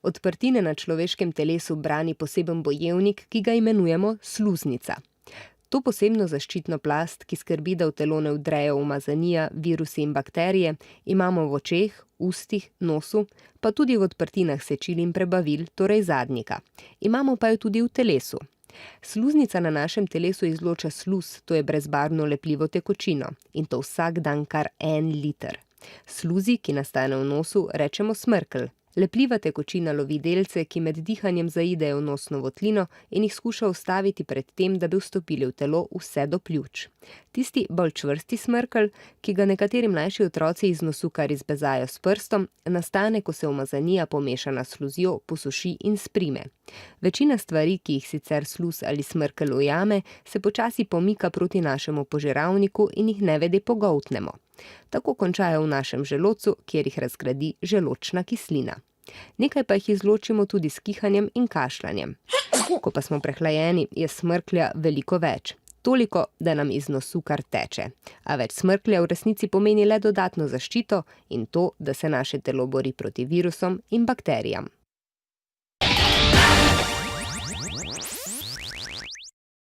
Odprtine na človeškem telesu brani poseben bojevnik, ki ga imenujemo sluznica. To posebno zaščitno plast, ki skrbi, da v telo ne vdrejo umazanija, virusi in bakterije, imamo v očeh, ustih, nosu, pa tudi v odprtinah sečil in prebavil, torej zadnjika. Imamo pa jo tudi v telesu. Sluznica na našem telesu izloča sluz, to je brezbarvno lepljivo tekočino, in to vsak dan kar 1 liter. Sluzi, ki nastane v nosu, rečemo smrkelj. Lepljiva tekočina lovi delce, ki med dihanjem zaidejo v nosno votlino in jih skuša ustaviti pred tem, da bi vstopili v telo vse do pljuč. Tisti bolj čvrsti smrkelj, ki ga nekateri mlajši otroci iz nosu kar izbezajo s prstom, nastane, ko se umazanija pomešana s sluzjo posuši in sprime. Večina stvari, ki jih sicer sluz ali smrkelj ujame, se počasi pomika proti našemu požiralniku in jih nevede pogoltnemo. Tako končajo v našem želodcu, kjer jih razgradi želodčna kislina. Nekaj pa jih izločimo tudi s kihanjem in kašljanjem. Ko pa smo prehlajeni, je smrklja veliko več. Toliko, da nam iz nosu kar teče. A več smrklja v resnici pomeni le dodatno zaščito in to, da se naše telo bori proti virusom in bakterijam.